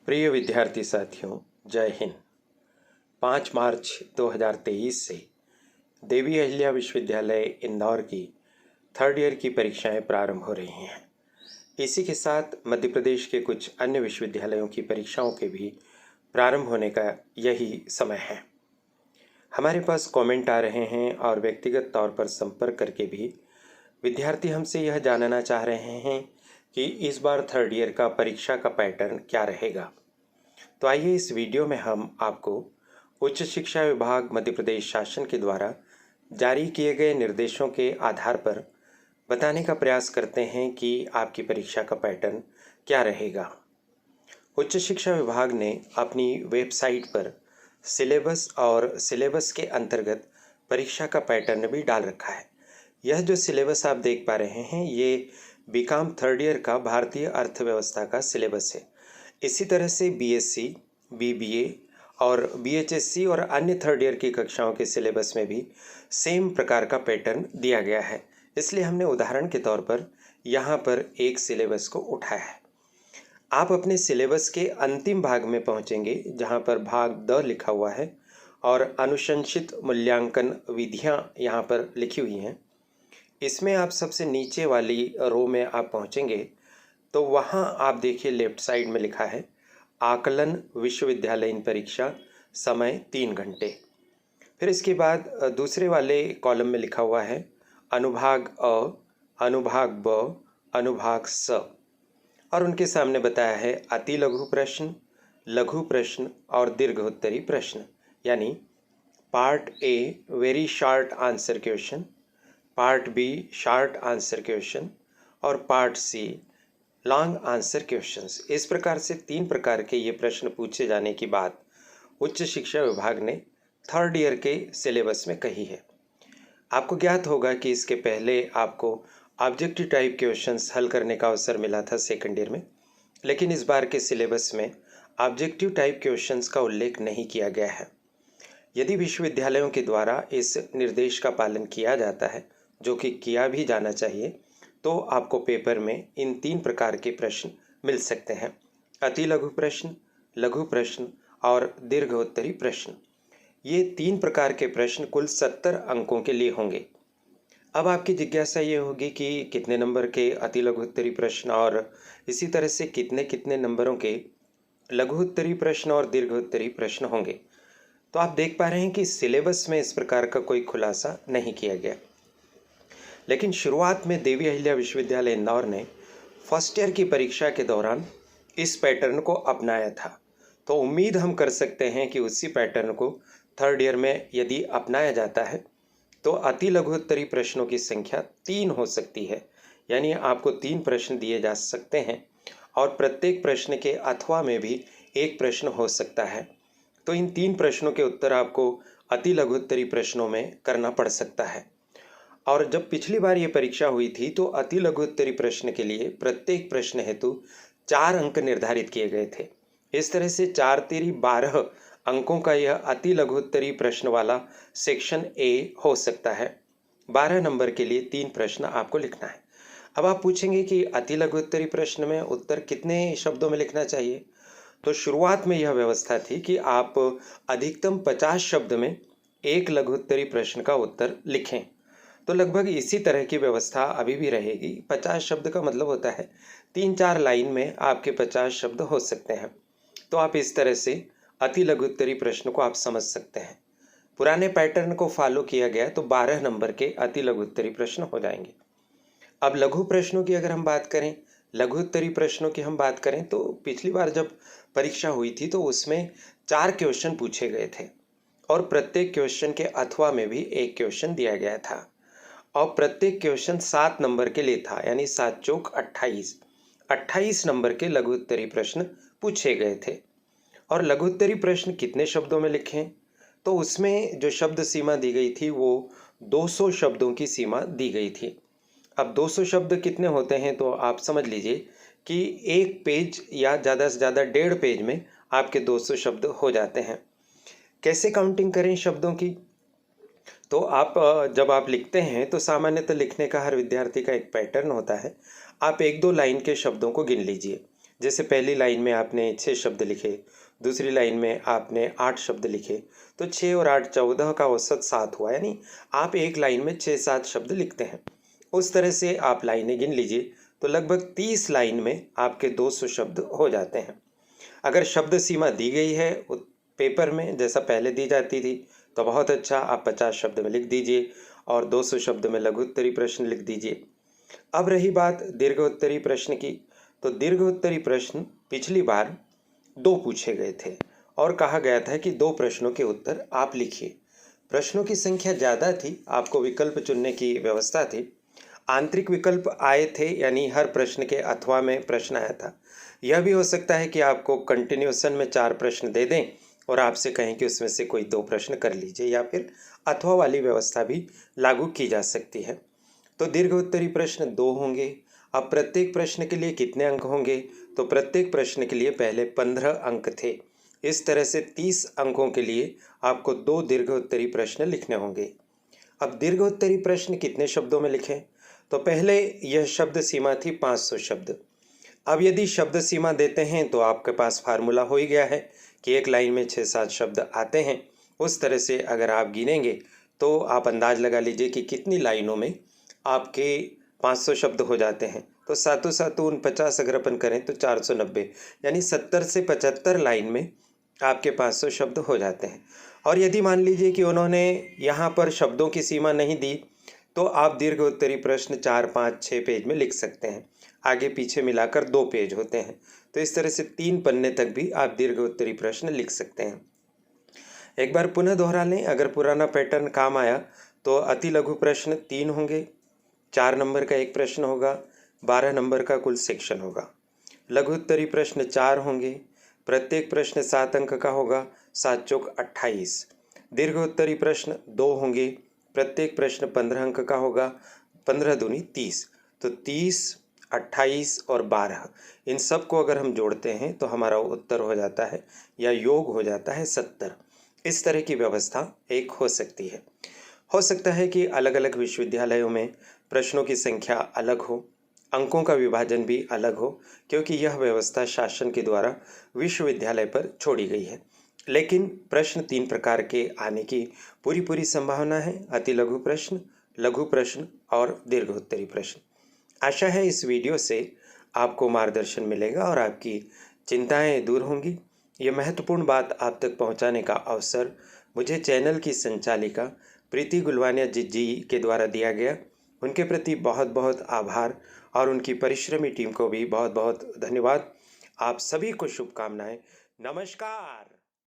प्रिय विद्यार्थी साथियों, जय हिंद। 5 मार्च 2023 से देवी अहिल्या विश्वविद्यालय इंदौर की थर्ड ईयर की परीक्षाएं प्रारंभ हो रही हैं। इसी के साथ मध्य प्रदेश के कुछ अन्य विश्वविद्यालयों की परीक्षाओं के भी प्रारंभ होने का यही समय है। हमारे पास कमेंट आ रहे हैं और व्यक्तिगत तौर पर संपर्क करके भी विद्यार्थी हमसे यह जानना चाह रहे हैं कि इस बार थर्ड ईयर का परीक्षा का पैटर्न क्या रहेगा। तो आइए इस वीडियो में हम आपको उच्च शिक्षा विभाग मध्य प्रदेश शासन के द्वारा जारी किए गए निर्देशों के आधार पर बताने का प्रयास करते हैं कि आपकी परीक्षा का पैटर्न क्या रहेगा। उच्च शिक्षा विभाग ने अपनी वेबसाइट पर सिलेबस और सिलेबस के अंतर्गत परीक्षा का पैटर्न भी डाल रखा है। यह जो सिलेबस आप देख पा रहे हैं, ये बीकॉम थर्ड ईयर का भारतीय अर्थव्यवस्था का सिलेबस है। इसी तरह से बीएससी, बीबीए और बीएचएससी और अन्य थर्ड ईयर की कक्षाओं के सिलेबस में भी सेम प्रकार का पैटर्न दिया गया है। इसलिए हमने उदाहरण के तौर पर यहाँ पर एक सिलेबस को उठाया है। आप अपने सिलेबस के अंतिम भाग में पहुँचेंगे जहाँ पर भाग द लिखा हुआ है और अनुशंसित मूल्यांकन विधियाँ यहाँ पर लिखी हुई हैं। इसमें आप सबसे नीचे वाली रो में आप पहुँचेंगे तो वहाँ आप देखिए लेफ्ट साइड में लिखा है आकलन विश्वविद्यालयीन परीक्षा, समय 3 घंटे। फिर इसके बाद दूसरे वाले कॉलम में लिखा हुआ है अनुभाग अ, अनुभाग ब, अनुभाग स और उनके सामने बताया है अति लघु प्रश्न और दीर्घोत्तरी प्रश्न, यानी part A very short answer question, part B short answer question और part C long answer questions. इस प्रकार से 3 प्रकार के ये प्रश्न पूछे जाने की बात उच्च शिक्षा विभाग ने थर्ड ईयर के सिलेबस में कही है। आपको ज्ञात होगा कि इसके पहले आपको ऑब्जेक्टिव टाइप क्वेश्चंस हल करने का अवसर मिला था सेकंड ईयर में, लेकिन इस बार के सिलेबस में ऑब्जेक्टिव टाइप क्वेश्चंस का उल्लेख नहीं किया गया है। यदि विश्वविद्यालयों के द्वारा इस निर्देश का पालन किया जाता है, जो कि किया भी जाना चाहिए, तो आपको पेपर में इन 3 प्रकार के प्रश्न मिल सकते हैं, अति लघु प्रश्न और दीर्घोत्तरी प्रश्न। ये 3 प्रकार के प्रश्न कुल 70 अंकों के लिए होंगे। अब आपकी जिज्ञासा ये होगी कि कितने नंबर के अति लघुत्तरी प्रश्न और इसी तरह से कितने कितने नंबरों के लघुत्तरी प्रश्न और दीर्घोत्तरी प्रश्न होंगे। तो आप देख पा रहे हैं कि सिलेबस में इस प्रकार का कोई खुलासा नहीं किया गया, लेकिन शुरुआत में देवी अहिल्या विश्वविद्यालय इंदौर ने फर्स्ट ईयर की परीक्षा के दौरान इस पैटर्न को अपनाया था। तो उम्मीद हम कर सकते हैं कि उसी पैटर्न को थर्ड ईयर में यदि अपनाया जाता है तो अति लघुत्तरी प्रश्नों की संख्या 3 हो सकती है, यानी आपको 3 प्रश्न दिए जा सकते हैं और प्रत्येक प्रश्न के अथवा में भी एक प्रश्न हो सकता है। तो इन 3 प्रश्नों के उत्तर आपको अति लघुत्तरी प्रश्नों में करना पड़ सकता है। और जब पिछली बार ये परीक्षा हुई थी तो अति लघुत्तरी प्रश्न के लिए प्रत्येक प्रश्न हेतु 4 अंक निर्धारित किए गए थे। इस तरह से 4 तिरी 12 अंकों का यह अति लघुत्तरी प्रश्न वाला सेक्शन ए हो सकता है। 12 नंबर के लिए 3 प्रश्न आपको लिखना है। अब आप पूछेंगे कि अति लघुत्तरी प्रश्न में उत्तर कितने शब्दों में लिखना चाहिए। तो शुरुआत में यह व्यवस्था थी कि आप अधिकतम 50 शब्द में एक लघुत्तरी प्रश्न का उत्तर लिखें। तो लगभग इसी तरह की व्यवस्था अभी भी रहेगी। 50 शब्द का मतलब होता है 3-4 लाइन में आपके 50 शब्द हो सकते हैं। तो आप इस तरह से अति लघुत्तरी प्रश्न को आप समझ सकते हैं। पुराने पैटर्न को फॉलो किया गया तो 12 नंबर के अति लघुत्तरी प्रश्न हो जाएंगे। अब लघु प्रश्नों की अगर हम बात करें, लघुत्तरी प्रश्नों की हम बात करें, तो पिछली बार जब परीक्षा हुई थी तो उसमें 4 क्वेश्चन पूछे गए थे और प्रत्येक क्वेश्चन के अथवा में भी एक क्वेश्चन दिया गया था और प्रत्येक क्वेश्चन 7 नंबर के लिए था, यानी 7 चौक 28 नंबर के लघुत्तरी प्रश्न पूछे गए थे। और लघुत्तरी प्रश्न कितने शब्दों में लिखें, तो उसमें जो शब्द सीमा दी गई थी वो 200 शब्दों की सीमा दी गई थी। अब 200 शब्द कितने होते हैं तो आप समझ लीजिए कि एक पेज या ज़्यादा से ज़्यादा 1.5 पेज में आपके 200 शब्द हो जाते हैं। कैसे काउंटिंग करें शब्दों की, तो आप जब आप लिखते हैं तो सामान्यतः लिखने का हर विद्यार्थी का एक पैटर्न होता है। आप 1-2 लाइन के शब्दों को गिन लीजिए, जैसे पहली लाइन में आपने 6 शब्द लिखे, दूसरी लाइन में आपने 8 शब्द लिखे, तो 6 और 8 14 का औसत 7 हुआ, यानी आप एक लाइन में 6-7 शब्द लिखते हैं। उस तरह से आप लाइनें गिन लीजिए तो लगभग 30 लाइन में आपके 200 शब्द हो जाते हैं। अगर शब्द सीमा दी गई है पेपर में जैसा पहले दी जाती थी तो बहुत अच्छा, आप 50 शब्द में लिख दीजिए और 200 शब्द में लघु उत्तरी प्रश्न लिख दीजिए। अब रही बात दीर्घ उत्तरी प्रश्न की, तो दीर्घ उत्तरी प्रश्न पिछली बार 2 पूछे गए थे और कहा गया था कि 2 प्रश्नों के उत्तर आप लिखिए। प्रश्नों की संख्या ज़्यादा थी, आपको विकल्प चुनने की व्यवस्था थी। आंतरिक विकल्प आए थे, यानी हर प्रश्न के अथवा में प्रश्न आया था। यह भी हो सकता है कि आपको कंटिन्यूएशन में 4 प्रश्न दे दें और आपसे कहें कि उसमें से कोई 2 प्रश्न कर लीजिए, या फिर अथवा वाली व्यवस्था भी लागू की जा सकती है। तो दीर्घ उत्तरी प्रश्न 2 होंगे। अब प्रत्येक प्रश्न के लिए कितने अंक होंगे, तो प्रत्येक प्रश्न के लिए पहले 15 अंक थे। इस तरह से 30 अंकों के लिए आपको 2 दीर्घ उत्तरी प्रश्न लिखने होंगे। अब दीर्घ उत्तरी प्रश्न कितने शब्दों में लिखें, तो पहले यह शब्द सीमा थी 500 शब्द। अब यदि शब्द सीमा देते हैं तो आपके पास फार्मूला हो ही गया है कि एक लाइन में 6-7 शब्द आते हैं। उस तरह से अगर आप गिनेंगे तो आप अंदाज लगा लीजिए कि कितनी लाइनों में आपके 500 शब्द हो जाते हैं। तो सातों सातों 49 अगर अपन करें तो 490, यानी 70 से 75 लाइन में आपके 500 शब्द हो जाते हैं। और यदि मान लीजिए कि उन्होंने यहाँ पर शब्दों की सीमा नहीं दी तो आप दीर्घ उत्तरी प्रश्न 4, 5, 6 पेज में लिख सकते हैं। आगे पीछे मिलाकर 2 पेज होते हैं, तो इस तरह से 3 पन्ने तक भी आप दीर्घ उत्तरी प्रश्न लिख सकते हैं। एक बार पुनः दोहरा लें, अगर पुराना पैटर्न काम आया तो अति लघु प्रश्न 3 होंगे, 4 नंबर का एक प्रश्न होगा, 12 नंबर का कुल सेक्शन होगा। लघु उत्तरी प्रश्न 4 होंगे, प्रत्येक प्रश्न 7 अंक का होगा, 7 चौक 28। दीर्घ उत्तरी प्रश्न 2 होंगे, प्रत्येक प्रश्न 15 अंक का होगा, 15 दूनी 30। तो 30, 28 और 12, इन सब को अगर हम जोड़ते हैं तो हमारा उत्तर हो जाता है या योग हो जाता है 70। इस तरह की व्यवस्था एक हो सकती है। हो सकता है कि अलग अलग विश्वविद्यालयों में प्रश्नों की संख्या अलग हो, अंकों का विभाजन भी अलग हो, क्योंकि यह व्यवस्था शासन के द्वारा विश्वविद्यालय पर छोड़ी गई है। लेकिन प्रश्न 3 प्रकार के आने की पूरी संभावना है, अति लघु प्रश्न और दीर्घ उत्तरी प्रश्न। आशा है इस वीडियो से आपको मार्गदर्शन मिलेगा और आपकी चिंताएं दूर होंगी। ये महत्वपूर्ण बात आप तक पहुंचाने का अवसर मुझे चैनल की संचालिका प्रीति गुलवानिया जी के द्वारा दिया गया। उनके प्रति बहुत बहुत आभार और उनकी परिश्रमी टीम को भी बहुत बहुत धन्यवाद। आप सभी को शुभकामनाएं। नमस्कार।